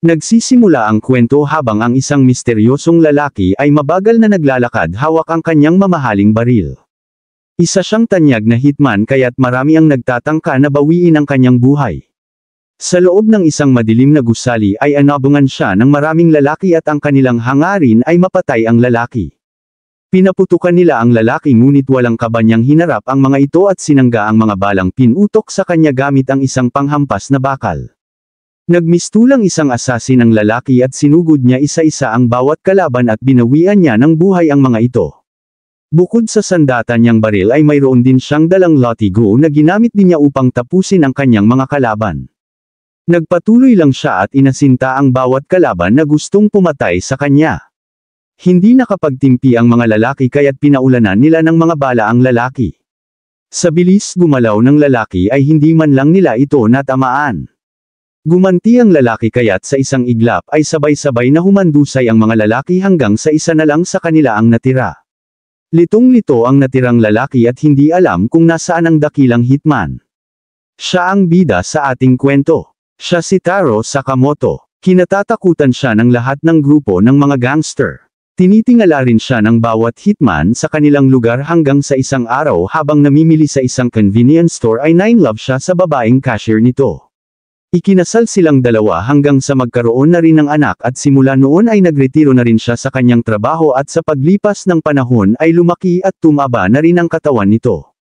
Nagsisimula ang kwento habang ang isang misteryosong lalaki ay mabagal na naglalakad hawak ang kanyang mamahaling baril. Isa siyang tanyag na hitman kaya't marami ang nagtatangka na bawiin ang kanyang buhay. Sa loob ng isang madilim na gusali ay anabungan siya ng maraming lalaki at ang kanilang hangarin ay mapatay ang lalaki. Pinaputukan nila ang lalaki ngunit walang kaba niyang hinarap ang mga ito at sinangga ang mga balang pinutok sa kanya gamit ang isang panghampas na bakal. Nagmistulang isang asasin ang lalaki at sinugod niya isa-isa ang bawat kalaban at binawian niya ng buhay ang mga ito. Bukod sa sandata niyang baril ay mayroon din siyang dalang latigo na ginamit din niya upang tapusin ang kanyang mga kalaban. Nagpatuloy lang siya at inasinta ang bawat kalaban na gustong pumatay sa kanya. Hindi nakapagtimpi ang mga lalaki kaya't pinaulanan nila ng mga bala ang lalaki. Sa bilis gumalaw ng lalaki ay hindi man lang nila ito natamaan. Gumanti ang lalaki kaya't sa isang iglap ay sabay-sabay na humandusay ang mga lalaki hanggang sa isa na lang sa kanila ang natira. Litong-lito ang natirang lalaki at hindi alam kung nasaan ang dakilang hitman. Siya ang bida sa ating kwento. Siya si Taro Sakamoto. Kinatatakutan siya ng lahat ng grupo ng mga gangster. Tinitingala rin siya ng bawat hitman sa kanilang lugar hanggang sa isang araw habang namimili sa isang convenience store ay nainlove siya sa babaeng cashier nito. Ikinasal silang dalawa hanggang sa magkaroon na rin ng anak at simula noon ay nagretiro na rin siya sa kanyang trabaho at sa paglipas ng panahon ay lumaki at tumaba na rin ang katawan nito.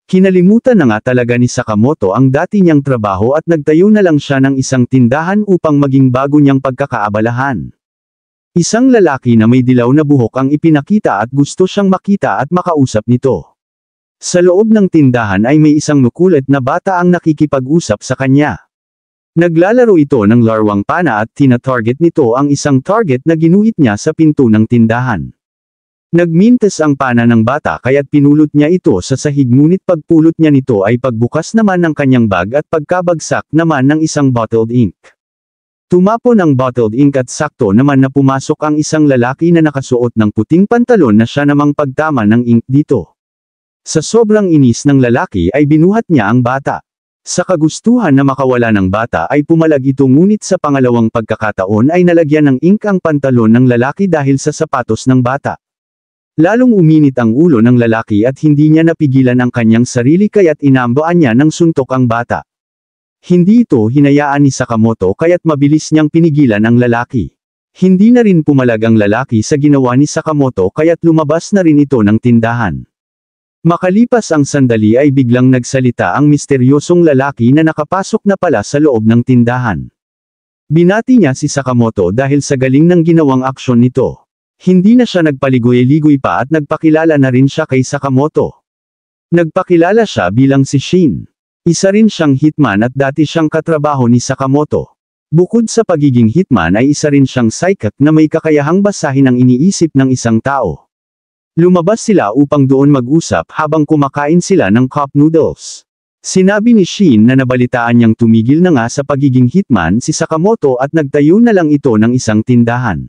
Kinalimutan na nga talaga ni Sakamoto ang dati niyang trabaho at nagtayo na lang siya ng isang tindahan upang maging bago niyang pagkakaabalahan. Isang lalaki na may dilaw na buhok ang ipinakita at gusto siyang makita at makausap nito. Sa loob ng tindahan ay may isang makulit na bata ang nakikipag-usap sa kanya. Naglalaro ito ng larwang pana at tina-target nito ang isang target na ginuhit niya sa pinto ng tindahan. Nagmintes ang pana ng bata kaya't pinulot niya ito sa sahig ngunit pagpulot niya nito ay pagbukas naman ng kanyang bag at pagkabagsak naman ng isang bottled ink. Tumapon ang bottled ink at sakto naman na pumasok ang isang lalaki na nakasuot ng puting pantalon na siya namang pagtama ng ink dito. Sa sobrang inis ng lalaki ay binuhat niya ang bata. Sa kagustuhan na makawala ng bata ay pumalag ito ngunit sa pangalawang pagkakataon ay nalagyan ng ink ang pantalon ng lalaki dahil sa sapatos ng bata. Lalong uminit ang ulo ng lalaki at hindi niya napigilan ang kanyang sarili kaya't inamboan niya ng suntok ang bata. Hindi ito hinayaan ni Sakamoto kaya't mabilis niyang pinigilan ang lalaki. Hindi na rin pumalag ang lalaki sa ginawa ni Sakamoto kaya't lumabas na rin ito ng tindahan. Makalipas ang sandali ay biglang nagsalita ang misteryosong lalaki na nakapasok na pala sa loob ng tindahan. Binati niya si Sakamoto dahil sa galing ng ginawang aksyon nito. Hindi na siya nagpaligoy-ligoy pa at nagpakilala na rin siya kay Sakamoto. Nagpakilala siya bilang si Shin. Isa rin siyang hitman at dati siyang katrabaho ni Sakamoto. Bukod sa pagiging hitman ay isa rin siyang psychic na may kakayahang basahin ang iniisip ng isang tao. Lumabas sila upang doon mag-usap habang kumakain sila ng cup noodles. Sinabi ni Shin na nabalitaan niyang tumigil na nga sa pagiging hitman si Sakamoto at nagtayo na lang ito ng isang tindahan.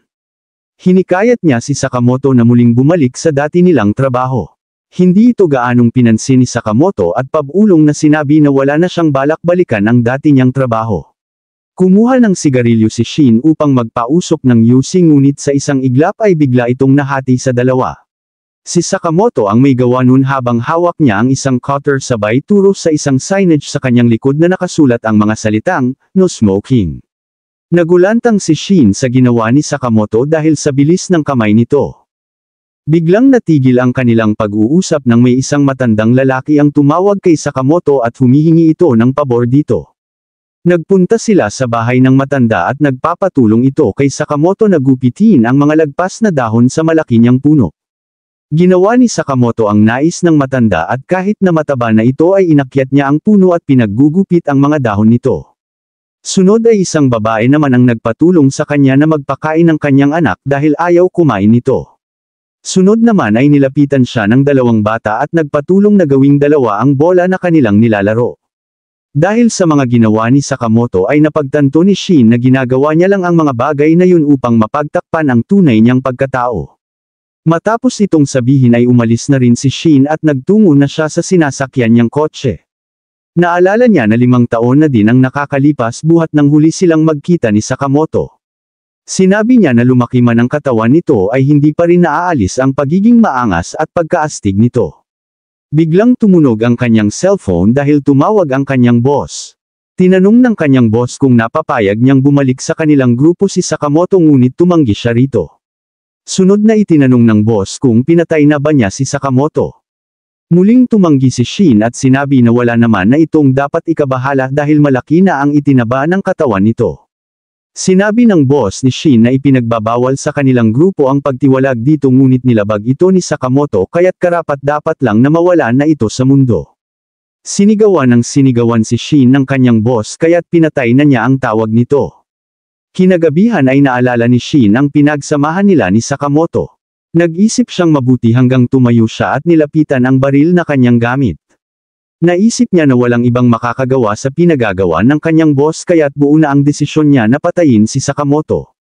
Hinikayat niya si Sakamoto na muling bumalik sa dati nilang trabaho. Hindi ito gaanong pinansin ni Sakamoto at pabulong na sinabi na wala na siyang balak balikan ang dati niyang trabaho. Kumuha ng sigarilyo si Shin upang magpausok ng yusi ngunit sa isang iglap ay bigla itong nahati sa dalawa. Si Sakamoto ang may gawa nun habang hawak niya ang isang cutter sabay turo sa isang signage sa kanyang likod na nakasulat ang mga salitang, "No smoking." Nagulantang si Shin sa ginawa ni Sakamoto dahil sa bilis ng kamay nito. Biglang natigil ang kanilang pag-uusap nang may isang matandang lalaki ang tumawag kay Sakamoto at humihingi ito ng pabor dito. Nagpunta sila sa bahay ng matanda at nagpapatulong ito kay Sakamoto na gupitin ang mga lagpas na dahon sa malaki niyang puno. Ginawa ni Sakamoto ang nais ng matanda at kahit na mataba na ito ay inakyat niya ang puno at pinaggugupit ang mga dahon nito. Sunod ay isang babae naman ang nagpatulong sa kanya na magpakain ng kanyang anak dahil ayaw kumain nito. Sunod naman ay nilapitan siya ng dalawang bata at nagpatulong na gawing dalawa ang bola na kanilang nilalaro. Dahil sa mga ginawa ni Sakamoto ay napagtanto ni Shin na ginagawa niya lang ang mga bagay na yun upang mapagtakpan ang tunay niyang pagkatao. Matapos itong sabihin ay umalis na rin si Shin at nagtungo na siya sa sinasakyan niyang kotse. Naalala niya na 5 taon na din ang nakakalipas buhat nang huli silang magkita ni Sakamoto. Sinabi niya na lumaki man ang katawan nito ay hindi pa rin naaalis ang pagiging maangas at pagkaastig nito. Biglang tumunog ang kanyang cellphone dahil tumawag ang kanyang boss. Tinanong ng kanyang boss kung napapayag niyang bumalik sa kanilang grupo si Sakamoto ngunit tumanggi siya rito. Sunod na itinanong ng boss kung pinatay na ba niya si Sakamoto. Muling tumanggi si Shin at sinabi na wala naman na itong dapat ikabahala dahil malaki na ang itinaba ng katawan nito. Sinabi ng boss ni Shin na ipinagbabawal sa kanilang grupo ang pagtiwalag dito ngunit nilabag ito ni Sakamoto kaya't karapat-dapat lang na mawala na ito sa mundo. Sinigawan si Shin ng kanyang boss kaya't pinatay na niya ang tawag nito. Kinagabihan ay naalala ni Shin ang pinagsamahan nila ni Sakamoto. Nag-isip siyang mabuti hanggang tumayo siya at nilapitan ang baril na kanyang gamit. Naisip niya na walang ibang makakagawa sa pinagagawa ng kanyang boss kaya't buo na ang desisyon niya na patayin si Sakamoto.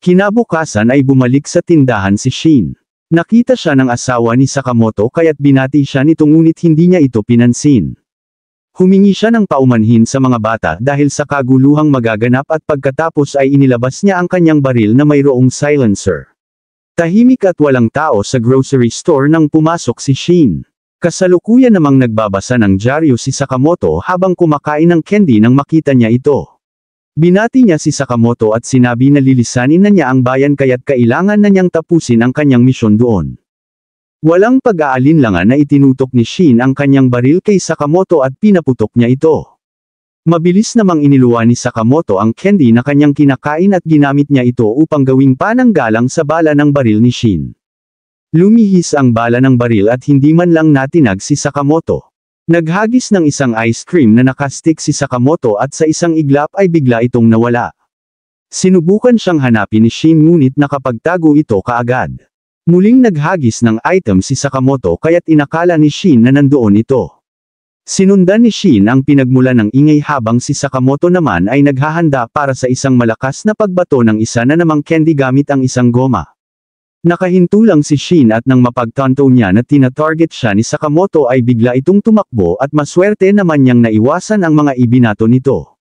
Kinabukasan ay bumalik sa tindahan si Shin. Nakita siya ng asawa ni Sakamoto kaya't binati siya nito ngunit hindi niya ito pinansin. Humingi siya ng paumanhin sa mga bata dahil sa kaguluhang magaganap at pagkatapos ay inilabas niya ang kanyang baril na mayroong silencer. Tahimik at walang tao sa grocery store nang pumasok si Shin. Kasalukuyan namang nagbabasa ng dyaryo si Sakamoto habang kumakain ng candy nang makita niya ito. Binati niya si Sakamoto at sinabi na lilisanin na niya ang bayan kaya't kailangan na niyang tapusin ang kanyang misyon doon. Walang pag-aalinlangan na itinutok ni Shin ang kanyang baril kay Sakamoto at pinaputok niya ito. Mabilis namang iniluwa ni Sakamoto ang candy na kanyang kinakain at ginamit niya ito upang gawing pananggalang sa bala ng baril ni Shin. Lumihis ang bala ng baril at hindi man lang natinag si Sakamoto. Naghagis ng isang ice cream na nakastick si Sakamoto at sa isang iglap ay bigla itong nawala. Sinubukan siyang hanapin ni Shin ngunit nakapagtago ito kaagad. Muling naghagis ng item si Sakamoto kaya't inakala ni Shin na nandoon ito. Sinundan ni Shin ang pinagmula ng ingay habang si Sakamoto naman ay naghahanda para sa isang malakas na pagbato ng isa na namang candy gamit ang isang goma. Nakahinto lang si Shin at nang mapagtanto niya na tina-target siya ni Sakamoto ay bigla itong tumakbo at maswerte naman niyang naiwasan ang mga ibinato nito.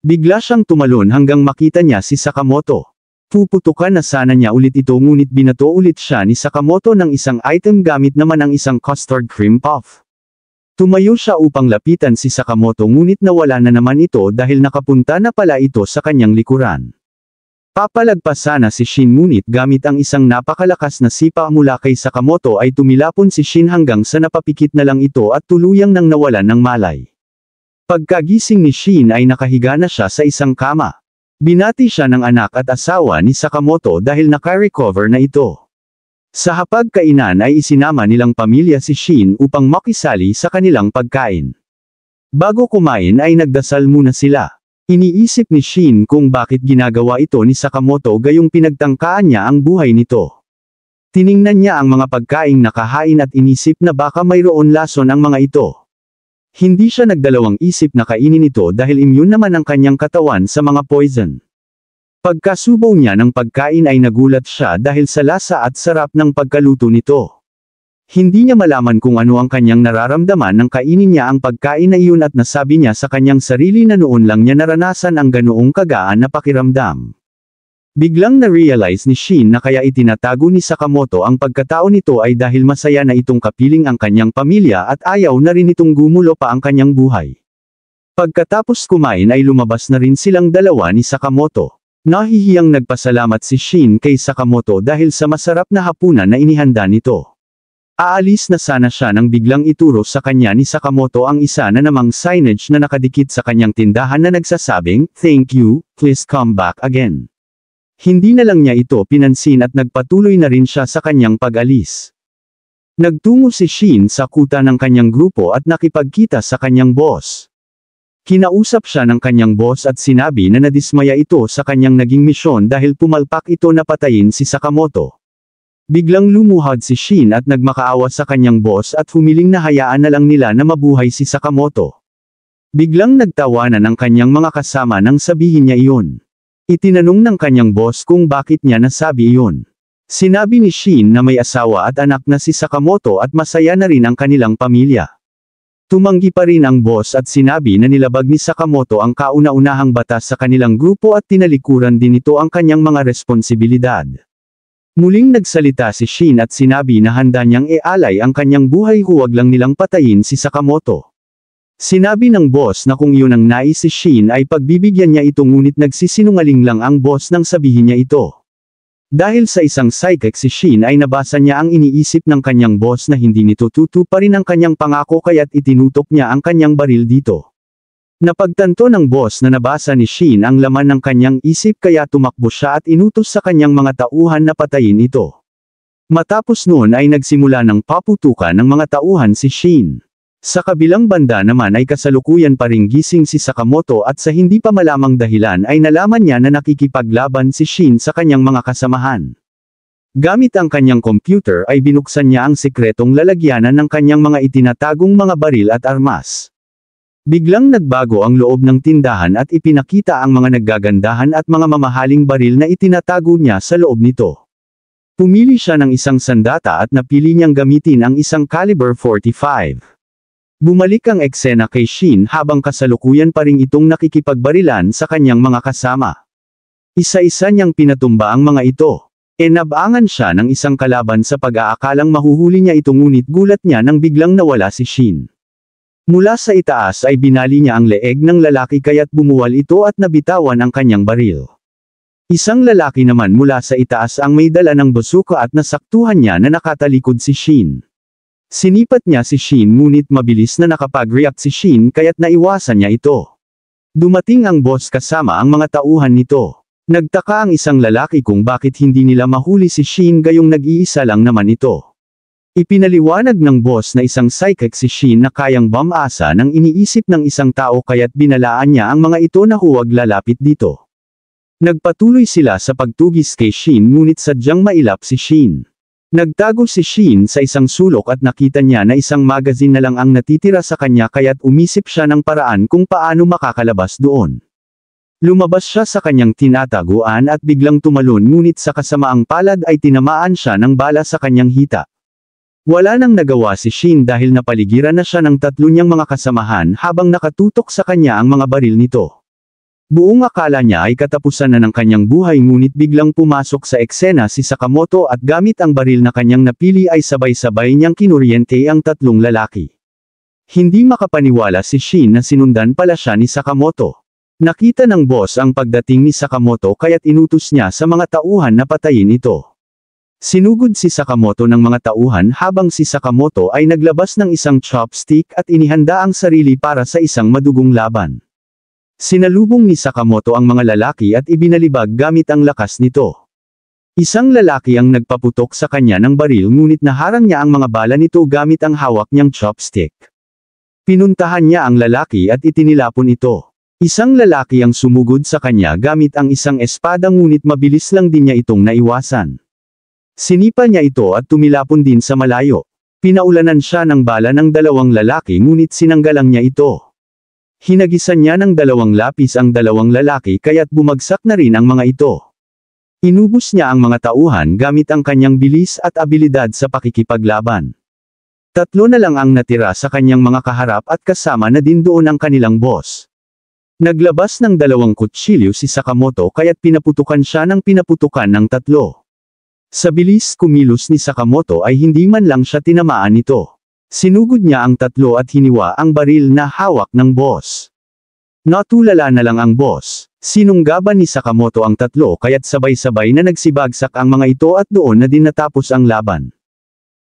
Bigla siyang tumalon hanggang makita niya si Sakamoto. Puputukan na sana niya ulit ito ngunit binato ulit siya ni Sakamoto ng isang item gamit naman ang isang custard cream puff. Tumayo siya upang lapitan si Sakamoto ngunit nawala na naman ito dahil nakapunta na pala ito sa kanyang likuran. Papalagpas sana si Shin ngunit gamit ang isang napakalakas na sipa mula kay Sakamoto ay tumilapon si Shin hanggang sa napapikit na lang ito at tuluyang nang nawalan ng malay. Pagkagising ni Shin ay nakahiga na siya sa isang kama. Binati siya ng anak at asawa ni Sakamoto dahil naka-recover na ito. Sa hapagkainan ay isinama nilang pamilya si Shin upang makisali sa kanilang pagkain. Bago kumain ay nagdasal muna sila. Iniisip ni Shin kung bakit ginagawa ito ni Sakamoto gayong pinagtangkaan niya ang buhay nito. Tiningnan niya ang mga pagkaing nakahain at inisip na baka mayroon lason ang mga ito. Hindi siya nagdalawang isip na kainin ito dahil immune naman ang kanyang katawan sa mga poison. Pagkasubo niya ng pagkain ay nagulat siya dahil sa lasa at sarap ng pagkaluto nito. Hindi niya malaman kung ano ang kanyang nararamdaman nang kainin niya ang pagkain na iyon at nasabi niya sa kanyang sarili na noon lang niya naranasan ang ganoong kagaan na pakiramdam. Biglang na-realize ni Shin na kaya itinatago ni Sakamoto ang pagkatao nito ay dahil masaya na itong kapiling ang kanyang pamilya at ayaw na rin itong gumulo pa ang kanyang buhay. Pagkatapos kumain ay lumabas na rin silang dalawa ni Sakamoto. Nahihiyang nagpasalamat si Shin kay Sakamoto dahil sa masarap na hapunan na inihanda nito. Aalis na sana siya nang biglang ituro sa kanya ni Sakamoto ang isa na namang signage na nakadikit sa kanyang tindahan na nagsasabing, "Thank you, please come back again." Hindi na lang niya ito pinansin at nagpatuloy na rin siya sa kanyang pag-alis. Nagtungo si Shin sa kuta ng kanyang grupo at nakipagkita sa kanyang boss. Kinausap siya ng kanyang boss at sinabi na nadismaya ito sa kanyang naging misyon dahil pumalpak ito na patayin si Sakamoto. Biglang lumuhad si Shin at nagmakaawa sa kanyang boss at humiling na hayaan na lang nila na mabuhay si Sakamoto. Biglang nagtawanan ang kanyang mga kasama nang sabihin niya iyon. Itinanong ng kanyang boss kung bakit niya nasabi iyon. Sinabi ni Shin na may asawa at anak na si Sakamoto at masaya na rin ang kanilang pamilya. Tumanggi pa rin ang boss at sinabi na nilabag ni Sakamoto ang kauna-unahang batas sa kanilang grupo at tinalikuran din ito ang kanyang mga responsibilidad. Muling nagsalita si Shin at sinabi na handa niyang ialay ang kanyang buhay, huwag lang nilang patayin si Sakamoto. Sinabi ng boss na kung yun ang nais si Shin ay pagbibigyan niya ito, ngunit nagsisinungaling lang ang boss nang sabihin niya ito. Dahil sa isang psychic si Shin ay nabasa niya ang iniisip ng kanyang boss na hindi nito tutuparin ang kanyang pangako, kaya't itinutok niya ang kanyang baril dito. Napagtanto ng boss na nabasa ni Shin ang laman ng kanyang isip, kaya tumakbo siya at inutos sa kanyang mga tauhan na patayin ito. Matapos noon ay nagsimula ng paputukan ng mga tauhan si Shin. Sa kabilang banda naman ay kasalukuyan pa ring gising si Sakamoto at sa hindi pa malamang dahilan ay nalaman niya na nakikipaglaban si Shin sa kanyang mga kasamahan. Gamit ang kanyang computer ay binuksan niya ang sikretong lalagyanan ng kanyang mga itinatagong mga baril at armas. Biglang nagbago ang loob ng tindahan at ipinakita ang mga naggagandahan at mga mamahaling baril na itinatago niya sa loob nito. Pumili siya ng isang sandata at napili niyang gamitin ang isang caliber 45. Bumalik ang eksena kay Shin habang kasalukuyan pa ring itong nakikipagbarilan sa kanyang mga kasama. Isa-isa niyang pinatumba ang mga ito. Nabangan siya ng isang kalaban sa pag-aakalang mahuhuli niya ito, ngunit gulat niya nang biglang nawala si Shin. Mula sa itaas ay binali niya ang leeg ng lalaki, kaya't bumuwal ito at nabitawan ang kanyang baril. Isang lalaki naman mula sa itaas ang may dala ng bazooka at nasaktuhan niya na nakatalikod si Shin. Sinipat niya si Shin, ngunit mabilis na nakapag-react si Shin kaya't naiwasan niya ito. Dumating ang boss kasama ang mga tauhan nito. Nagtaka ang isang lalaki kung bakit hindi nila mahuli si Shin, gayong nag-iisa lang naman ito. Ipinaliwanag ng boss na isang psychic si Shin na kayang bumasa ng iniisip ng isang tao, kaya't binalaan niya ang mga ito na huwag lalapit dito. Nagpatuloy sila sa pagtugis kay Shin, ngunit sadyang mailap si Shin. Nagtago si Shin sa isang sulok at nakita niya na isang magazine na lang ang natitira sa kanya, kaya't umisip siya ng paraan kung paano makakalabas doon. Lumabas siya sa kanyang tinataguan at biglang tumalon, ngunit sa kasamaang palad ay tinamaan siya ng bala sa kanyang hita. Wala nang nagawa si Shin dahil napaligiran na siya ng tatlo niyang mga kasamahan habang nakatutok sa kanya ang mga baril nito. Buong akala niya ay katapusan na ng kanyang buhay, ngunit biglang pumasok sa eksena si Sakamoto at gamit ang baril na kanyang napili ay sabay-sabay niyang kinuryente ang tatlong lalaki. Hindi makapaniwala si Shin na sinundan pala siya ni Sakamoto. Nakita ng boss ang pagdating ni Sakamoto kaya't inutos niya sa mga tauhan na patayin ito. Sinugod si Sakamoto ng mga tauhan habang si Sakamoto ay naglabas ng isang chopstick at inihanda ang sarili para sa isang madugong laban. Sinalubong ni Sakamoto ang mga lalaki at ibinalibag gamit ang lakas nito. Isang lalaki ang nagpaputok sa kanya ng baril, ngunit naharang niya ang mga bala nito gamit ang hawak niyang chopstick. Pinuntahan niya ang lalaki at itinilapon ito. Isang lalaki ang sumugod sa kanya gamit ang isang espada, ngunit mabilis lang din niya itong naiwasan. Sinipa niya ito at tumilapon din sa malayo. Pinaulanan siya ng bala ng dalawang lalaki, ngunit sinanggalang niya ito. Hinagisan niya ng dalawang lapis ang dalawang lalaki kaya't bumagsak na rin ang mga ito. Inubos niya ang mga tauhan gamit ang kanyang bilis at abilidad sa pakikipaglaban. Tatlo na lang ang natira sa kanyang mga kaharap at kasama na din doon ang kanilang boss. Naglabas ng dalawang kutsilyo si Sakamoto kaya't pinaputukan siya ng pinaputukan ng tatlo. Sa bilis kumilos ni Sakamoto ay hindi man lang siya tinamaan nito. Sinugod niya ang tatlo at hiniwa ang baril na hawak ng boss. Natulala na lang ang boss. Sinunggaban ni Sakamoto ang tatlo kaya't sabay-sabay na nagsibagsak ang mga ito at doon na din natapos ang laban.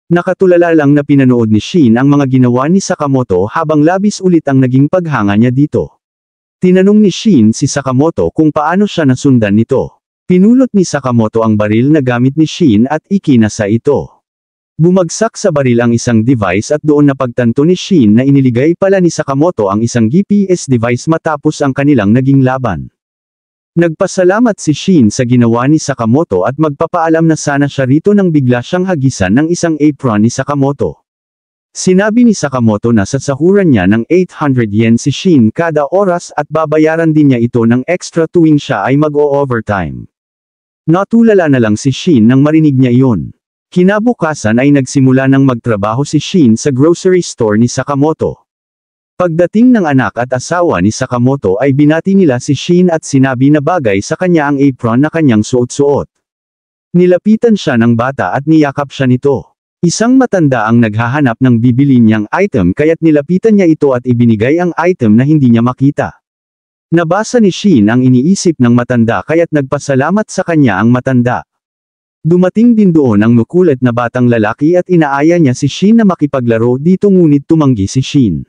Nakatulala lang na pinanood ni Shin ang mga ginawa ni Sakamoto habang labis ulit ang naging paghanga niya dito. Tinanong ni Shin si Sakamoto kung paano siya nasundan nito. Pinulot ni Sakamoto ang baril na gamit ni Shin at ikinasa ito. Bumagsak sa baril ang isang device at doon napagtanto ni Shin na iniligay pala ni Sakamoto ang isang GPS device matapos ang kanilang naging laban. Nagpasalamat si Shin sa ginawa ni Sakamoto at magpapaalam na sana siya rito nang bigla siyang hagisan ng isang apron ni Sakamoto. Sinabi ni Sakamoto na sasahuran niya ng 800 yen si Shin kada oras at babayaran din niya ito ng extra tuwing siya ay mag-o-overtime. Natulala na lang si Shin nang marinig niya iyon. Kinabukasan ay nagsimula ng magtrabaho si Shin sa grocery store ni Sakamoto. Pagdating ng anak at asawa ni Sakamoto ay binati nila si Shin at sinabi na bagay sa kanya ang apron na kanyang suot-suot. Nilapitan siya ng bata at niyakap siya nito. Isang matanda ang naghahanap ng bibili niyang item kaya't nilapitan niya ito at ibinigay ang item na hindi niya makita. Nabasa ni Shin ang iniisip ng matanda kaya't nagpasalamat sa kanya ang matanda. Dumating din doon ang makulit na batang lalaki at inaaya niya si Shin na makipaglaro dito ngunit tumanggi si Shin.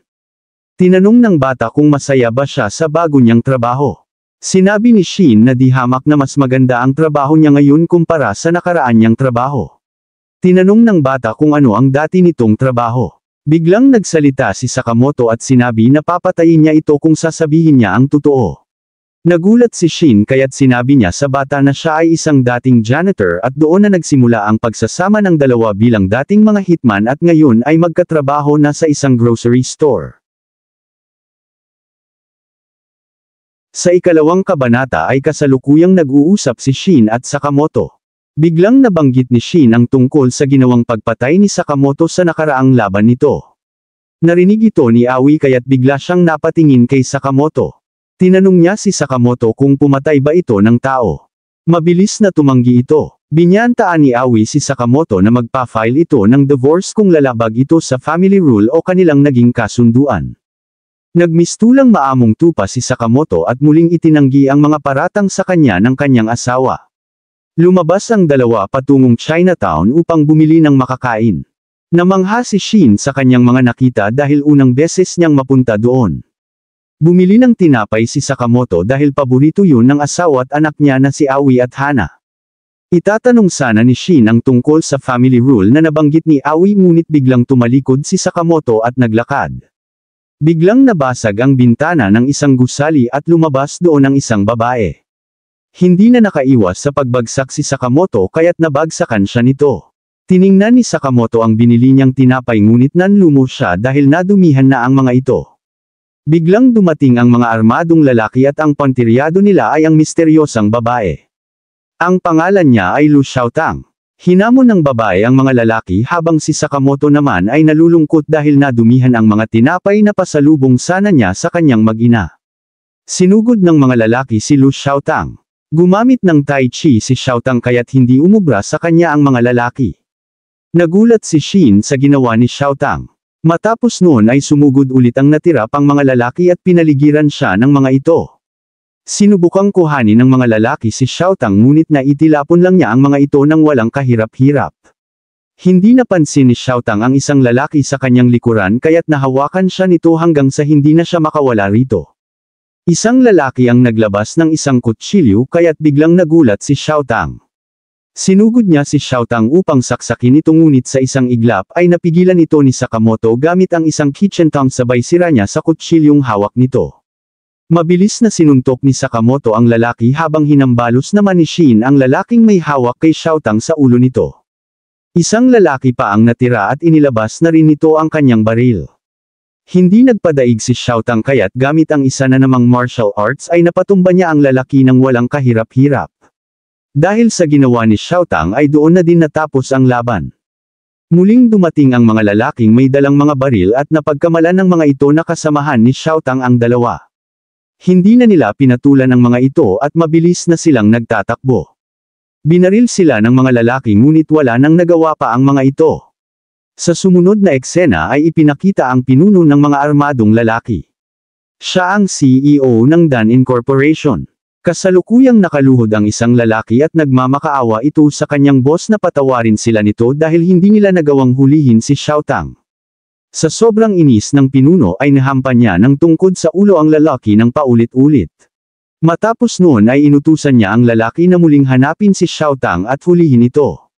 Tinanong ng bata kung masaya ba siya sa bago niyang trabaho. Sinabi ni Shin na di hamak na mas maganda ang trabaho niya ngayon kumpara sa nakaraan niyang trabaho. Tinanong ng bata kung ano ang dati nitong trabaho. Biglang nagsalita si Sakamoto at sinabi na papatayin niya ito kung sasabihin niya ang totoo. Nagulat si Shin kaya't sinabi niya sa bata na siya ay isang dating janitor at doon na nagsimula ang pagsasama ng dalawa bilang dating mga hitman at ngayon ay magkatrabaho na sa isang grocery store. Sa ikalawang kabanata ay kasalukuyang nag-uusap si Shin at Sakamoto. Biglang nabanggit ni Shin ang tungkol sa ginawang pagpatay ni Sakamoto sa nakaraang laban nito. Narinig ito ni Aoi kaya't bigla siyang napatingin kay Sakamoto. Tinanong niya si Sakamoto kung pumatay ba ito ng tao. Mabilis na tumanggi ito. Binyantaan ni Aoi si Sakamoto na magpa-file ito ng divorce kung lalabag ito sa family rule o kanilang naging kasunduan. Nagmistulang maamong tupa si Sakamoto at muling itinanggi ang mga paratang sa kanya ng kanyang asawa. Lumabas ang dalawa patungong Chinatown upang bumili ng makakain. Namangha si Shin sa kanyang mga nakita dahil unang beses niyang mapunta doon. Bumili ng tinapay si Sakamoto dahil paborito yun ng asawa at anak niya na si Aoi at Hana. Itatanong sana ni Shin ang tungkol sa family rule na nabanggit ni Aoi ngunit biglang tumalikod si Sakamoto at naglakad. Biglang nabasag ang bintana ng isang gusali at lumabas doon ang isang babae. Hindi na nakaiwas sa pagbagsak si Sakamoto kaya't nabagsakan siya nito. Tiningnan ni Sakamoto ang binili niyang tinapay ngunit nanlumo siya dahil nadumihan na ang mga ito. Biglang dumating ang mga armadong lalaki at ang pantiryado nila ay ang misteryosang babae. Ang pangalan niya ay Lu Xiaotang. Hinamon ng babae ang mga lalaki habang si Sakamoto naman ay nalulungkot dahil nadumihan ang mga tinapay na pasalubong sana niya sa kanyang mag-ina. Sinugod ng mga lalaki si Lu Xiaotang. Gumamit ng Tai Chi si Xiaotang kaya't hindi umubra sa kanya ang mga lalaki. Nagulat si Shin sa ginawa ni Xiaotang. Matapos noon ay sumugod ulit ang natira pang mga lalaki at pinaligiran siya ng mga ito. Sinubukang kuhanin ng mga lalaki si Xiaotang ngunit naitilapon lang niya ang mga ito nang walang kahirap-hirap. Hindi napansin ni Xiaotang ang isang lalaki sa kanyang likuran kaya't nahawakan siya nito hanggang sa hindi na siya makawala rito. Isang lalaki ang naglabas ng isang kutsilyo kaya't biglang nagulat si Xiaotang. Sinugod niya si Xiaotang upang saksakin ito ngunit sa isang iglap ay napigilan ito ni Sakamoto gamit ang isang kitchen tong sabay sira niya sa kutsilyong hawak nito. Mabilis na sinuntok ni Sakamoto ang lalaki habang hinambalos naman ni Shin ang lalaking may hawak kay Xiaotang sa ulo nito. Isang lalaki pa ang natira at inilabas na rin nito ang kanyang baril. Hindi nagpadaig si Xiaotang kaya't gamit ang isa na namang martial arts ay napatumba niya ang lalaki ng walang kahirap-hirap. Dahil sa ginawa ni Xiaotang ay doon na din natapos ang laban. Muling dumating ang mga lalaking may dalang mga baril at napagkamalan ng mga ito na kasamahan ni Xiaotang ang dalawa. Hindi na nila pinatulan ang mga ito at mabilis na silang nagtatakbo. Binaril sila ng mga lalaki ngunit wala nang nagawa pa ang mga ito. Sa sumunod na eksena ay ipinakita ang pinuno ng mga armadong lalaki. Siya ang CEO ng Dan Incorporation. Kasalukuyang nakaluhod ang isang lalaki at nagmamakaawa ito sa kanyang boss na patawarin sila nito dahil hindi nila nagawang hulihin si Xiaotang. Sa sobrang inis ng pinuno ay nahampan niya ng tungkod sa ulo ang lalaki ng paulit-ulit. Matapos noon ay inutusan niya ang lalaki na muling hanapin si Xiaotang at hulihin ito.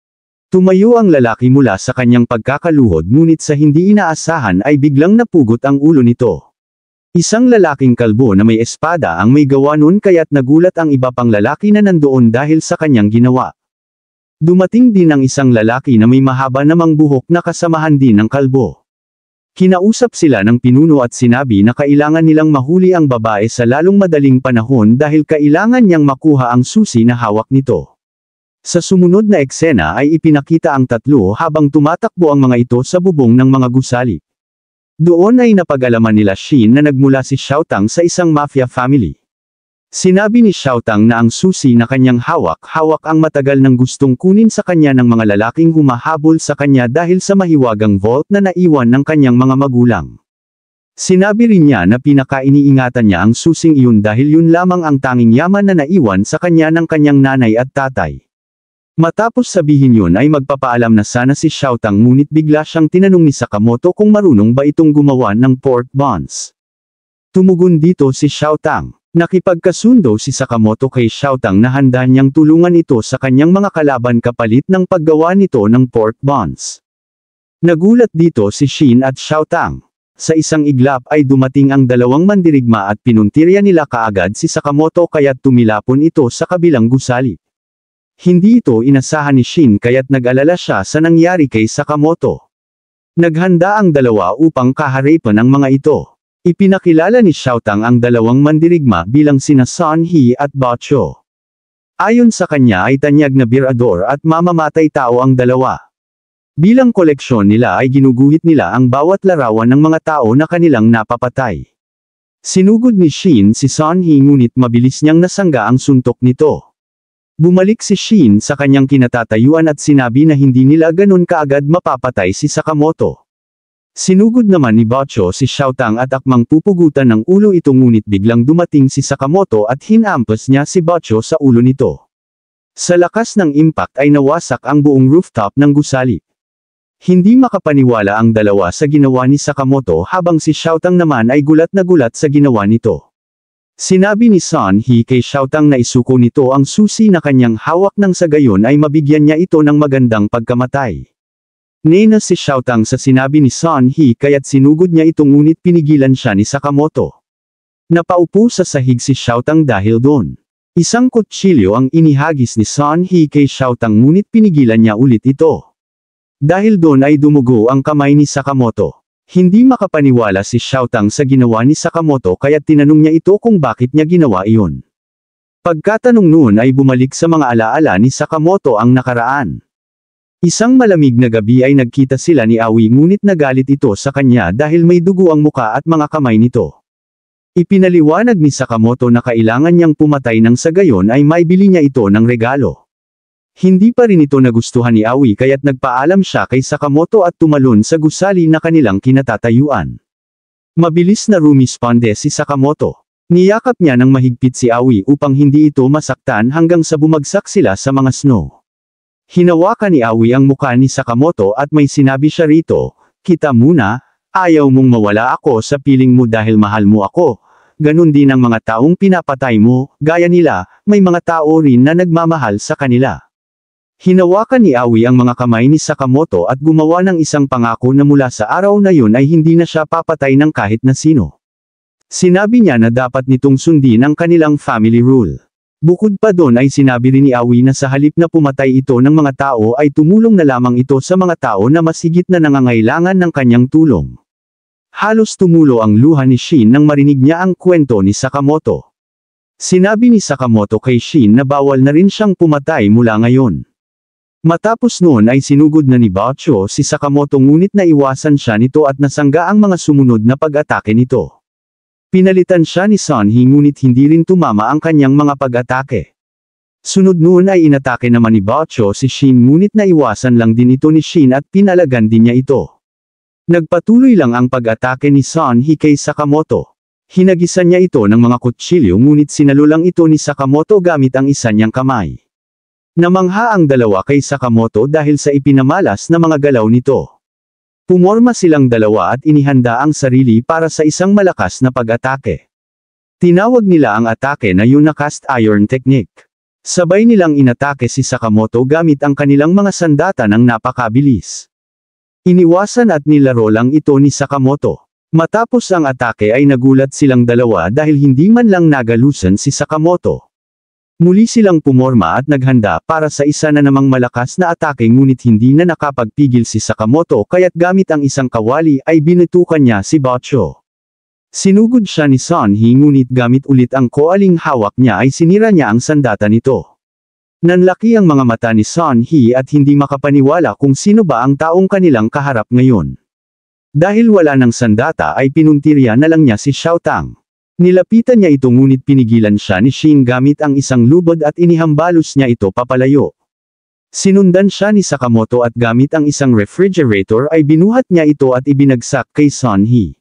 Tumayo ang lalaki mula sa kanyang pagkakaluhod ngunit sa hindi inaasahan ay biglang napugot ang ulo nito. Isang lalaking kalbo na may espada ang may gawa noon kaya't nagulat ang iba pang lalaki na nandoon dahil sa kanyang ginawa. Dumating din ang isang lalaki na may mahaba namang buhok na kasamahan din ng kalbo. Kinausap sila ng pinuno at sinabi na kailangan nilang mahuli ang babae sa lalong madaling panahon dahil kailangan niyang makuha ang susi na hawak nito. Sa sumunod na eksena ay ipinakita ang tatlo habang tumatakbo ang mga ito sa bubong ng mga gusali. Doon ay napag-alaman nila Shin na nagmula si Xiaotang sa isang mafia family. Sinabi ni Xiaotang na ang susi na kanyang hawak ang matagal nang gustong kunin sa kanya ng mga lalaking humahabol sa kanya dahil sa mahiwagang vault na naiwan ng kanyang mga magulang. Sinabi rin niya na pinaka-iniingatan niya ang susing iyon dahil yun lamang ang tanging yaman na naiwan sa kanya ng kanyang nanay at tatay. Matapos sabihin yun ay magpapaalam na sana si Xiaotang ngunit bigla siyang tinanong ni Sakamoto kung marunong ba itong gumawa ng pork buns. Tumugon dito si Xiaotang. Nakipagkasundo si Sakamoto kay Xiaotang na handa niyang tulungan ito sa kanyang mga kalaban kapalit ng paggawa nito ng pork buns. Nagulat dito si Shin at Xiaotang. Sa isang iglap ay dumating ang dalawang mandirigma at pinuntirya nila kaagad si Sakamoto kaya't tumilapon ito sa kabilang gusali. Hindi ito inasahan ni Shin kaya't nag-alala siya sa nangyari kay Sakamoto. Naghanda ang dalawa upang kaharipan ang mga ito. Ipinakilala ni Xiaotang ang dalawang mandirigma bilang sina Sun He at Bacho. Ayon sa kanya ay tanyag na birador at mamamatay tao ang dalawa. Bilang koleksyon nila ay ginuguhit nila ang bawat larawan ng mga tao na kanilang napapatay. Sinugod ni Shin si Sun He ngunit mabilis niyang nasangga ang suntok nito. Bumalik si Shin sa kanyang kinatatayuan at sinabi na hindi nila ganun kaagad mapapatay si Sakamoto. Sinugod naman ni Bacho si Xiaotang at akmang pupugutan ng ulo ito ngunit biglang dumating si Sakamoto at hinampas niya si Bacho sa ulo nito. Sa lakas ng impact ay nawasak ang buong rooftop ng gusali. Hindi makapaniwala ang dalawa sa ginawa ni Sakamoto habang si Xiaotang naman ay gulat na gulat sa ginawa nito. Sinabi ni Sun He kay Xiaotang na isuko nito ang susi na kanyang hawak nang sa gayon ay mabigyan niya ito ng magandang pagkamatay. Nena si Xiaotang sa sinabi ni Sun He kaya't sinugod niya ito ngunit pinigilan siya ni Sakamoto. Napaupo sa sahig si Xiaotang dahil doon. Isang kutsilyo ang inihagis ni Sun He kay Xiaotang ngunit pinigilan niya ulit ito. Dahil doon ay dumugo ang kamay ni Sakamoto. Hindi makapaniwala si Xiaotang sa ginawa ni Sakamoto kaya't tinanong niya ito kung bakit niya ginawa iyon. Pagkatanong noon ay bumalik sa mga alaala ni Sakamoto ang nakaraan. Isang malamig na gabi ay nagkita sila ni Aoi ngunit nagalit ito sa kanya dahil may dugo ang muka at mga kamay nito. Ipinaliwanag ni Sakamoto na kailangan niyang pumatay nang sa gayon ay maibili niya ito ng regalo. Hindi pa rin ito nagustuhan ni Aoi kaya't nagpaalam siya kay Sakamoto at tumalon sa gusali na kanilang kinatatayuan. Mabilis na rumisponde si Sakamoto. Niyakap niya ng mahigpit si Aoi upang hindi ito masaktan hanggang sa bumagsak sila sa mga snow. Hinawakan ni Aoi ang mukha ni Sakamoto at may sinabi siya rito, "Kita muna, ayaw mong mawala ako sa piling mo dahil mahal mo ako. Ganun din ang mga taong pinapatay mo, gaya nila, may mga tao rin na nagmamahal sa kanila." Hinawakan ni Aoi ang mga kamay ni Sakamoto at gumawa ng isang pangako na mula sa araw na yun ay hindi na siya papatay ng kahit na sino. Sinabi niya na dapat nitong sundin ang kanilang family rule. Bukod pa doon ay sinabi rin ni Aoi na sa halip na pumatay ito ng mga tao ay tumulong na lamang ito sa mga tao na masigit na nangangailangan ng kanyang tulong. Halos tumulo ang luha ni Shin nang marinig niya ang kwento ni Sakamoto. Sinabi ni Sakamoto kay Shin na bawal na rin siyang pumatay mula ngayon. Matapos noon ay sinugod na ni Bacho si Sakamoto ngunit naiwasan siya nito at nasangga ang mga sumunod na pag-atake nito. Pinalitan siya ni Sun He ngunit hindi rin tumama ang kanyang mga pag-atake. Sunod noon ay inatake naman ni Bacho si Shin ngunit naiwasan lang din ito ni Shin at pinalagan din niya ito. Nagpatuloy lang ang pag-atake ni Sun He kay Sakamoto. Hinagisan niya ito ng mga kutsilyo ngunit sinalo lang ito ni Sakamoto gamit ang isa niyang kamay. Namangha ang dalawa kay Sakamoto dahil sa ipinamalas na mga galaw nito. Pumorma silang dalawa at inihanda ang sarili para sa isang malakas na pag-atake. Tinawag nila ang atake na yung cast iron technique. Sabay nilang inatake si Sakamoto gamit ang kanilang mga sandata ng napakabilis. Iniwasan at nilaro lang ito ni Sakamoto. Matapos ang atake ay nagulat silang dalawa dahil hindi man lang nagalusan si Sakamoto. Muli silang pumorma at naghanda para sa isa na namang malakas na atake ngunit hindi na nakapagpigil si Sakamoto kaya't gamit ang isang kawali ay binutukan niya si Bacho. Sinugod siya ni Sun He ngunit gamit ulit ang koaling hawak niya ay sinira niya ang sandata nito. Nanlaki ang mga mata ni Sun He at hindi makapaniwala kung sino ba ang taong kanilang kaharap ngayon. Dahil wala ng sandata ay pinuntirya na lang niya si Xiaotang. Nilapitan niya ito ngunit pinigilan siya ni Shin gamit ang isang lubod at inihambalos niya ito papalayo. Sinundan siya ni Sakamoto at gamit ang isang refrigerator ay binuhat niya ito at ibinagsak kay Sun Hee.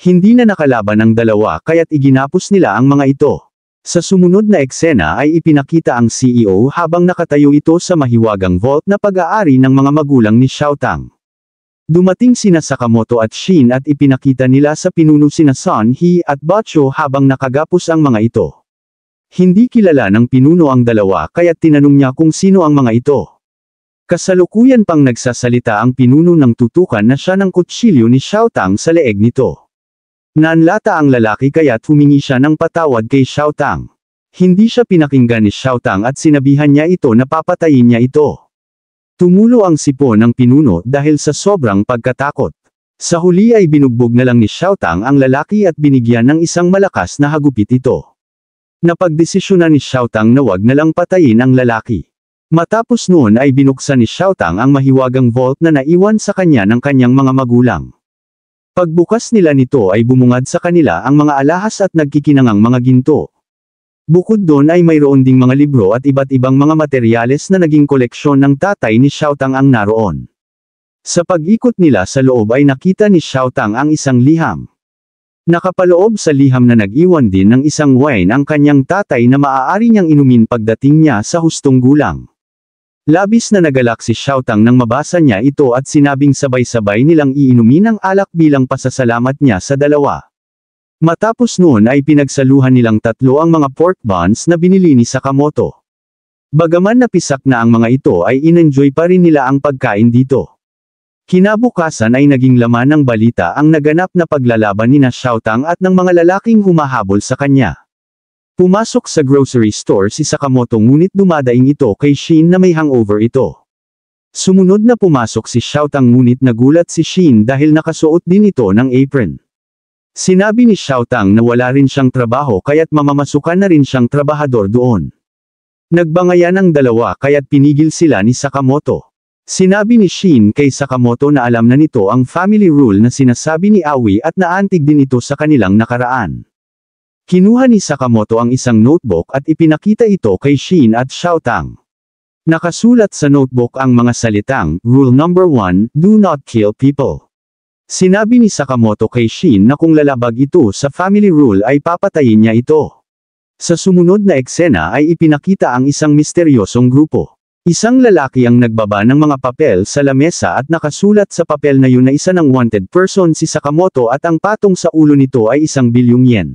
Hindi na nakalaban ang dalawa kaya't iginapos nila ang mga ito. Sa sumunod na eksena ay ipinakita ang CEO habang nakatayo ito sa mahiwagang vault na pag-aari ng mga magulang ni Xiaotang. Dumating sina Sakamoto at Shin at ipinakita nila sa pinuno sina Sun Hee at Bachio habang nakagapos ang mga ito. Hindi kilala ng pinuno ang dalawa kaya't tinanong niya kung sino ang mga ito. Kasalukuyan pang nagsasalita ang pinuno ng tutukan na siya ng kutsilyo ni Xiaotang sa leeg nito. Nanlata ang lalaki kaya't humingi siya ng patawad kay Xiaotang. Hindi siya pinakinggan ni Xiaotang at sinabihan niya ito na papatayin niya ito. Tumulo ang sipon ng pinuno dahil sa sobrang pagkatakot. Sa huli ay binugbog na lang ni Xiaotang ang lalaki at binigyan ng isang malakas na hagupit ito. Napagdesisyonan ni Xiaotang na wag na lang patayin ang lalaki. Matapos noon ay binuksan ni Xiaotang ang mahiwagang vault na naiwan sa kanya ng kanyang mga magulang. Pagbukas nila nito ay bumungad sa kanila ang mga alahas at nagkikinangang mga ginto. Bukod doon ay mayroon ding mga libro at iba't ibang mga materyales na naging koleksyon ng tatay ni Xiaotang ang naroon. Sa pag-ikot nila sa loob ay nakita ni Xiaotang ang isang liham. Nakapaloob sa liham na nag-iwan din ng isang wine ang kanyang tatay na maaari niyang inumin pagdating niya sa hustong gulang. Labis na nagalak si Xiaotang nang mabasa niya ito at sinabing sabay-sabay nilang iinumin ang alak bilang pasasalamat niya sa dalawa. Matapos noon ay pinagsaluhan nilang tatlo ang mga pork buns na binili ni Sakamoto. Bagaman napisak na ang mga ito ay inenjoy pa rin nila ang pagkain dito. Kinabukasan ay naging laman ng balita ang naganap na paglalaban ni Xiaotang at ng mga lalaking humahabol sa kanya. Pumasok sa grocery store si Sakamoto ngunit dumadaing ito kay Shin na may hangover ito. Sumunod na pumasok si Xiaotang ngunit nagulat si Shin dahil nakasuot din ito ng apron. Sinabi ni Xiaotang na wala rin siyang trabaho kaya't mamamasukan na rin siyang trabahador doon. Nagbangayan ang dalawa kaya't pinigil sila ni Sakamoto. Sinabi ni Shin kay Sakamoto na alam na nito ang family rule na sinasabi ni Aoi at naantig din ito sa kanilang nakaraan. Kinuha ni Sakamoto ang isang notebook at ipinakita ito kay Shin at Xiaotang. Nakasulat sa notebook ang mga salitang, Rule number 1, Do not kill people. Sinabi ni Sakamoto kay Shin na kung lalabag ito sa family rule ay papatayin niya ito. Sa sumunod na eksena ay ipinakita ang isang misteryosong grupo. Isang lalaki ang nagbaba ng mga papel sa lamesa at nakasulat sa papel na yun na isa ng wanted person si Sakamoto at ang patong sa ulo nito ay 1 bilyong yen.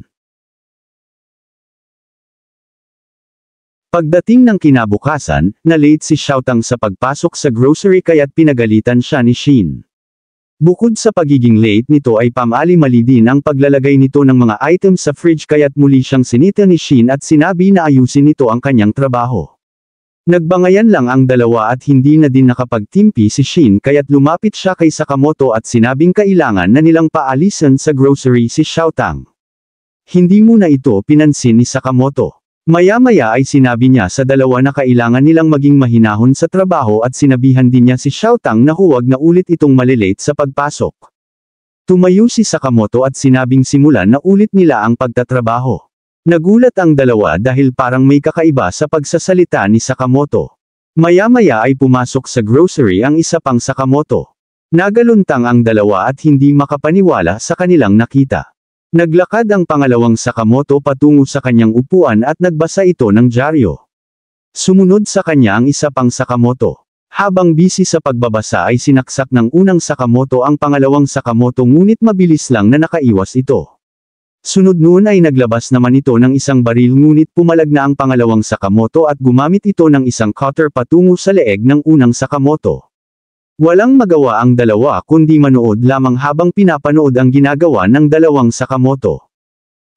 Pagdating ng kinabukasan, na-late si Xiaotang sa pagpasok sa grocery kaya't pinagalitan siya ni Shin. Bukod sa pagiging late nito ay pamali-mali din ang paglalagay nito ng mga items sa fridge kaya't muli siyang sinita ni Shin at sinabi na ayusin nito ang kanyang trabaho. Nagbangayan lang ang dalawa at hindi na din nakapagtimpi si Shin kaya't lumapit siya kay Sakamoto at sinabing kailangan na nilang paalisan sa grocery si Xiaotang. Hindi muna ito pinansin ni Sakamoto. Maya-maya ay sinabi niya sa dalawa na kailangan nilang maging mahinahon sa trabaho at sinabihan din niya si Xiaotang na huwag na ulit itong malilate sa pagpasok. Tumayo si Sakamoto at sinabing simulan na ulit nila ang pagtatrabaho. Nagulat ang dalawa dahil parang may kakaiba sa pagsasalita ni Sakamoto. Maya-maya ay pumasok sa grocery ang isa pang Sakamoto. Nagaluntang ang dalawa at hindi makapaniwala sa kanilang nakita. Naglakad ang pangalawang Sakamoto patungo sa kanyang upuan at nagbasa ito ng dyaryo. Sumunod sa kanya ang isa pang Sakamoto. Habang busy sa pagbabasa ay sinaksak ng unang Sakamoto ang pangalawang Sakamoto ngunit mabilis lang na nakaiwas ito. Sunod noon ay naglabas naman ito ng isang baril ngunit pumalag na ang pangalawang Sakamoto at gumamit ito ng isang cutter patungo sa leeg ng unang Sakamoto. Walang magawa ang dalawa kundi manood lamang habang pinapanood ang ginagawa ng dalawang Sakamoto.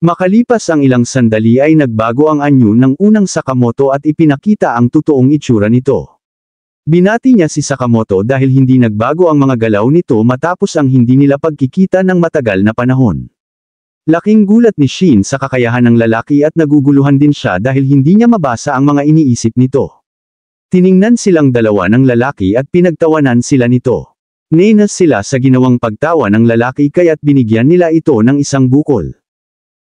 Makalipas ang ilang sandali ay nagbago ang anyo ng unang Sakamoto at ipinakita ang totoong itsura nito. Binati niya si Sakamoto dahil hindi nagbago ang mga galaw nito matapos ang hindi nila pagkikita ng matagal na panahon. Laking gulat ni Shin sa kakayahan ng lalaki at naguguluhan din siya dahil hindi niya mabasa ang mga iniisip nito. Tiningnan silang dalawa ng lalaki at pinagtawanan sila nito. Nenas sila sa ginawang pagtawa ng lalaki kaya't binigyan nila ito ng isang bukol.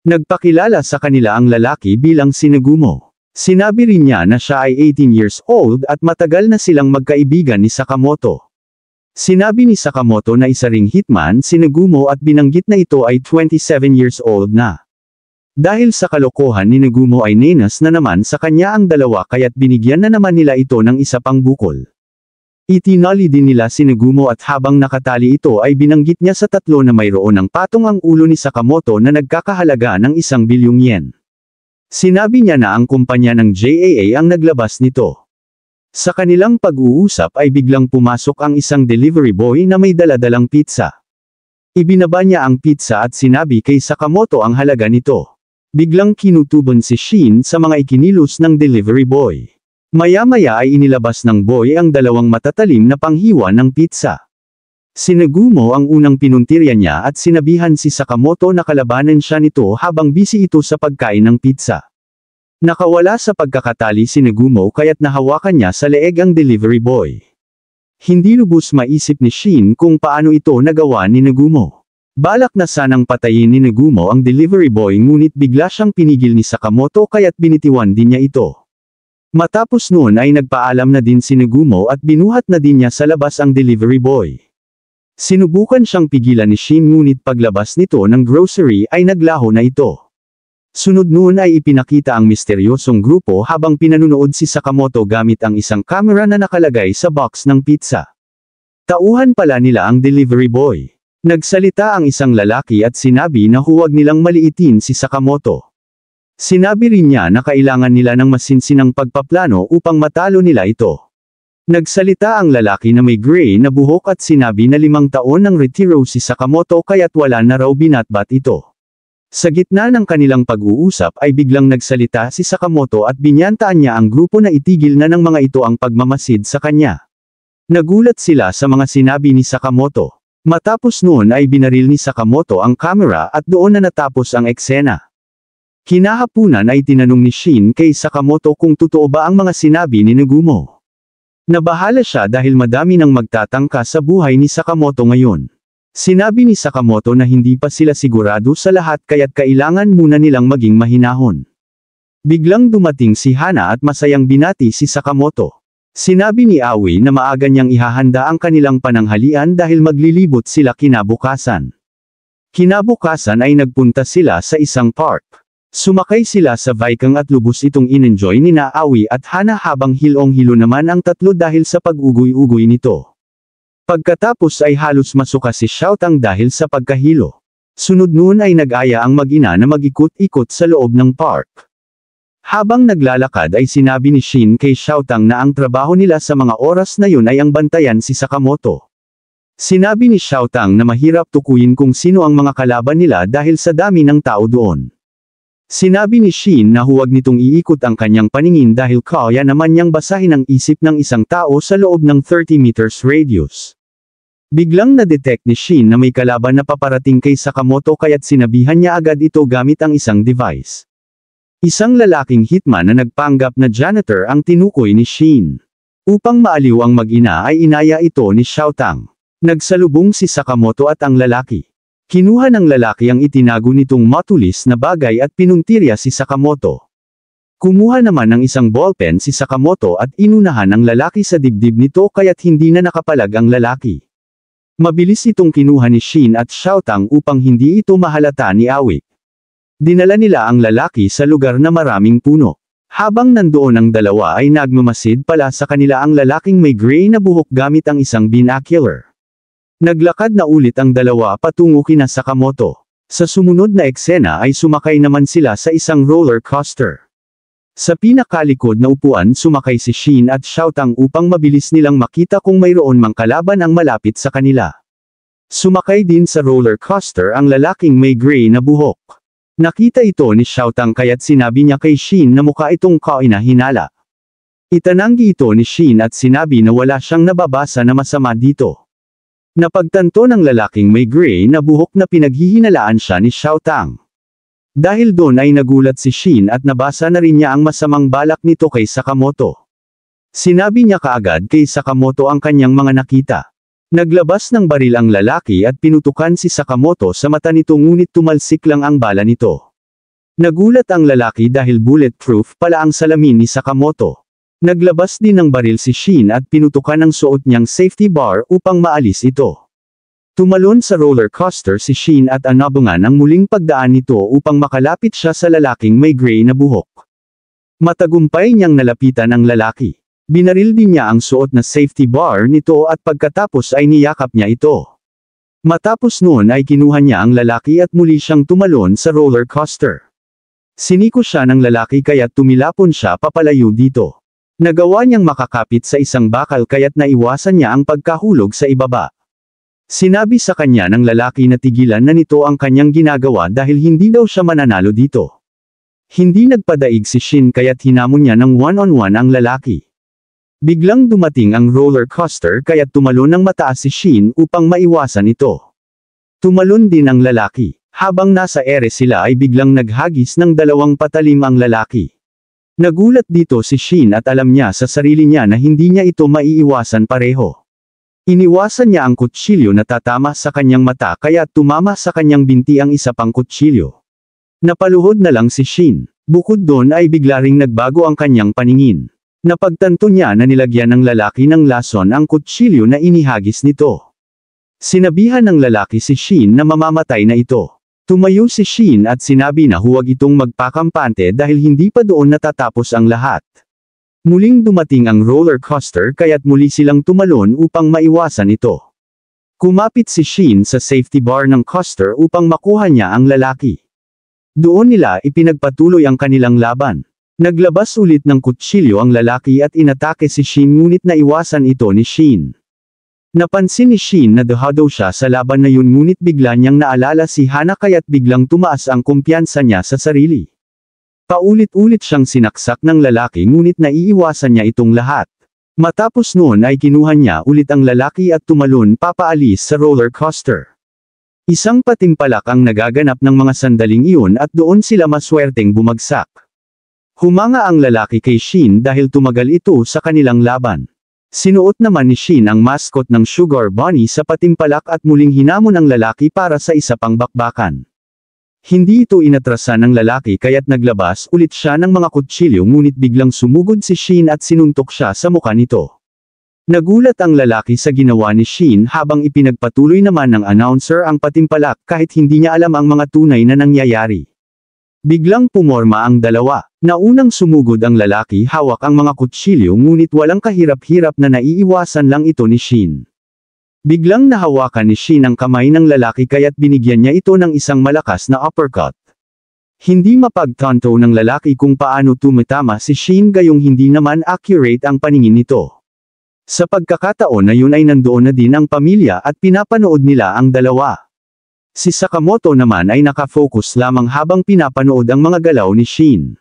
Nagpakilala sa kanila ang lalaki bilang si Nagumo. Sinabi rin niya na siya ay 18 years old at matagal na silang magkaibigan ni Sakamoto. Sinabi ni Sakamoto na isa ring hitman si Nagumo at binanggit na ito ay 27 years old na. Dahil sa kalokohan ni Nagumo ay nenas na naman sa kanya ang dalawa kaya't binigyan na naman nila ito ng isa pang bukol. Itinali din nila si Nagumo at habang nakatali ito ay binanggit niya sa tatlo na mayroon ng patong ang ulo ni Sakamoto na nagkakahalaga ng 1 bilyong yen. Sinabi niya na ang kumpanya ng JAA ang naglabas nito. Sa kanilang pag-uusap ay biglang pumasok ang isang delivery boy na may daladalang pizza. Ibinaba niya ang pizza at sinabi kay Sakamoto ang halaga nito. Biglang kinutuban si Shin sa mga ikinilos ng delivery boy. Maya-maya ay inilabas ng boy ang dalawang matatalim na panghiwa ng pizza. Si Nagumo ang unang pinuntirya niya at sinabihan si Sakamoto na kalabanan siya nito habang busy ito sa pagkain ng pizza. Nakawala sa pagkakatali si Nagumo kaya't nahawakan niya sa leeg ang delivery boy. Hindi lubos maisip ni Shin kung paano ito nagawa ni Nagumo. Balak na sanang patayin ni Nagumo ang delivery boy ngunit bigla siyang pinigil ni Sakamoto kaya't binitiwan din niya ito. Matapos noon ay nagpaalam na din si Nagumo at binuhat na din niya sa labas ang delivery boy. Sinubukan siyang pigilan ni Shin ngunit paglabas nito ng grocery ay naglaho na ito. Sunod noon ay ipinakita ang misteryosong grupo habang pinanunood si Sakamoto gamit ang isang camera na nakalagay sa box ng pizza. Tauhan pala nila ang delivery boy. Nagsalita ang isang lalaki at sinabi na huwag nilang maliitin si Sakamoto. Sinabi rin niya na kailangan nila ng masinsinang pagpaplano upang matalo nila ito. Nagsalita ang lalaki na may gray na buhok at sinabi na 5 taon ng retiro si Sakamoto kaya't wala na raw binatbat ito. Sa gitna ng kanilang pag-uusap ay biglang nagsalita si Sakamoto at binyantaan niya ang grupo na itigil na ng mga ito ang pagmamasid sa kanya. Nagulat sila sa mga sinabi ni Sakamoto. Matapos noon ay binaril ni Sakamoto ang camera at doon na natapos ang eksena. Kinahapunan ay tinanong ni Shin kay Sakamoto kung totoo ba ang mga sinabi ni Nagumo. Nabahala siya dahil madami nang magtatangka sa buhay ni Sakamoto ngayon. Sinabi ni Sakamoto na hindi pa sila sigurado sa lahat kaya't kailangan muna nilang maging mahinahon. Biglang dumating si Hana at masayang binati si Sakamoto. Sinabi ni Aoi na maaga niyang ihahanda ang kanilang pananghalian dahil maglilibot sila kinabukasan. Kinabukasan ay nagpunta sila sa isang park. Sumakay sila sa Vikang at lubos itong inenjoy ni Aoi at Hana habang hilong-hilo naman ang tatlo dahil sa pag-ugoy-ugoy nito. Pagkatapos ay halos masuka si Xiaotang dahil sa pagkahilo. Sunod noon ay nag-aya ang mag-ina na mag-ikot-ikot sa loob ng park. Habang naglalakad ay sinabi ni Shin kay Xiaotang na ang trabaho nila sa mga oras na yun ay ang bantayan si Sakamoto. Sinabi ni Xiaotang na mahirap tukuyin kung sino ang mga kalaban nila dahil sa dami ng tao doon. Sinabi ni Shin na huwag nitong iikot ang kanyang paningin dahil kaya naman niyang basahin ang isip ng isang tao sa loob ng 30 meters radius. Biglang na-detect ni Shin na may kalaban na paparating kay Sakamoto kaya't sinabihan niya agad ito gamit ang isang device. Isang lalaking hitman na nagpanggap na janitor ang tinukoy ni Shin. Upang maaliw ang mag-ina ay inaya ito ni Xiaotang. Nagsalubong si Sakamoto at ang lalaki. Kinuha ng lalaki ang itinago nitong matulis na bagay at pinuntirya si Sakamoto. Kumuha naman ng isang ballpen si Sakamoto at inunahan ang lalaki sa dibdib nito kaya't hindi na nakapalag ang lalaki. Mabilis itong kinuha ni Shin at Xiaotang upang hindi ito mahalata ni Aoi. Dinala nila ang lalaki sa lugar na maraming puno. Habang nandoon ang dalawa ay nagmamasid pala sa kanila ang lalaking may gray na buhok gamit ang isang binocular. Naglakad na ulit ang dalawa patungo kina Sakamoto. Sa sumunod na eksena ay sumakay naman sila sa isang roller coaster. Sa pinakalikod na upuan sumakay si Shin at Xiaotang upang mabilis nilang makita kung mayroon mang kalaban ang malapit sa kanila. Sumakay din sa roller coaster ang lalaking may gray na buhok. Nakita ito ni Xiaotang kaya't sinabi niya kay Shin na mukha itong kainahinala. Itananggi ito ni Shin at sinabi na wala siyang nababasa na masama dito. Napagtanto ng lalaking may gray na buhok na pinaghihinalaan siya ni Xiaotang. Dahil doon ay nagulat si Shin at nabasa na rin niya ang masamang balak nito kay Sakamoto. Sinabi niya kaagad kay Sakamoto ang kanyang mga nakita. Naglabas ng baril ang lalaki at pinutukan si Sakamoto sa mata nito ngunit tumalsik lang ang bala nito. Nagulat ang lalaki dahil bulletproof pala ang salamin ni Sakamoto. Naglabas din ng baril si Shin at pinutukan ang suot niyang safety bar upang maalis ito. Tumalon sa roller coaster si Shin at anabangan ang muling pagdaan nito upang makalapit siya sa lalaking may gray na buhok. Matagumpay niyang nalapitan ang lalaki. Binaril din niya ang suot na safety bar nito at pagkatapos ay niyakap niya ito. Matapos noon ay kinuha niya ang lalaki at muli siyang tumalon sa roller coaster. Siniko siya ng lalaki kaya't tumilapon siya papalayo dito. Nagawa niyang makakapit sa isang bakal kaya't naiwasan niya ang pagkahulog sa ibaba. Sinabi sa kanya ng lalaki na tigilan na nito ang kanyang ginagawa dahil hindi daw siya mananalo dito. Hindi nagpadaig si Shin kaya't hinamon niya ng one-on-one ang lalaki. Biglang dumating ang roller coaster kaya't tumalon ng mataas si Shin upang maiwasan ito. Tumalon din ang lalaki. Habang nasa ere sila ay biglang naghagis ng dalawang patalim ang lalaki. Nagulat dito si Shin at alam niya sa sarili niya na hindi niya ito maiiwasan pareho. Iniwasan niya ang kutsilyo na tatama sa kanyang mata kaya tumama sa kanyang binti ang isa pang kutsilyo. Napaluhod na lang si Shin. Bukod doon ay bigla ring nagbago ang kanyang paningin. Napagtanto niya na nilagyan ng lalaki ng lason ang kutsilyo na inihagis nito. Sinabihan ng lalaki si Shin na mamamatay na ito. Tumayo si Shin at sinabi na huwag itong magpakampante dahil hindi pa doon natatapos ang lahat. Muling dumating ang roller coaster kaya't muli silang tumalon upang maiwasan ito. Kumapit si Shin sa safety bar ng coaster upang makuha niya ang lalaki. Doon nila ipinagpatuloy ang kanilang laban. Naglabas ulit ng kutsilyo ang lalaki at inatake si Shin ngunit naiwasan ito ni Shin. Napansin ni Shin na dehado siya sa laban na yun ngunit bigla niyang naalala si Hana kaya't biglang tumaas ang kumpiyansa niya sa sarili. Paulit-ulit siyang sinaksak ng lalaki ngunit naiiwasan niya itong lahat. Matapos noon ay kinuha niya ulit ang lalaki at tumalon papaalis sa roller coaster. Isang patimpalak ang nagaganap ng mga sandaling iyon at doon sila maswerteng bumagsak. Humanga ang lalaki kay Shin dahil tumagal ito sa kanilang laban. Sinuot naman ni Shin ang mascot ng Sugar Bunny sa patimpalak at muling hinamon ang lalaki para sa isa pang bakbakan. Hindi ito inatrasan ng lalaki kaya't naglabas ulit siya ng mga kutsilyo ngunit biglang sumugod si Shin at sinuntok siya sa mukha nito. Nagulat ang lalaki sa ginawa ni Shin habang ipinagpatuloy naman ng announcer ang patimpalak kahit hindi niya alam ang mga tunay na nangyayari. Biglang pumorma ang dalawa. Naunang sumugod ang lalaki hawak ang mga kutsilyo ngunit walang kahirap-hirap na naiiwasan lang ito ni Shin. Biglang nahawakan ni Shin ang kamay ng lalaki kaya't binigyan niya ito ng isang malakas na uppercut. Hindi mapagtanto ng lalaki kung paano tumitama si Shin gayong hindi naman accurate ang paningin nito. Sa pagkakataon na yun ay nandoon na din ang pamilya at pinapanood nila ang dalawa. Si Sakamoto naman ay nakafocus lamang habang pinapanood ang mga galaw ni Shin.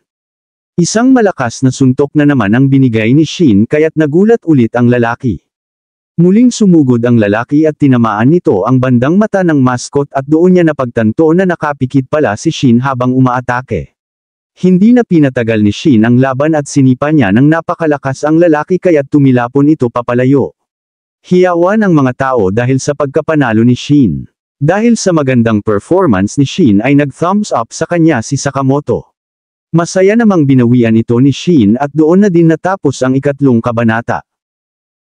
Isang malakas na suntok na naman ang binigay ni Shin kaya't nagulat ulit ang lalaki. Muling sumugod ang lalaki at tinamaan nito ang bandang mata ng mascot at doon niya napagtanto na nakapikit pala si Shin habang umaatake. Hindi na pinatagal ni Shin ang laban at sinipa niya ng napakalakas ang lalaki kaya't tumilapon ito papalayo. Hiyawan ang mga tao dahil sa pagkapanalo ni Shin. Dahil sa magandang performance ni Shin ay nag-thumbs up sa kanya si Sakamoto. Masaya namang binawian ito ni Shin at doon na din natapos ang ikatlong kabanata.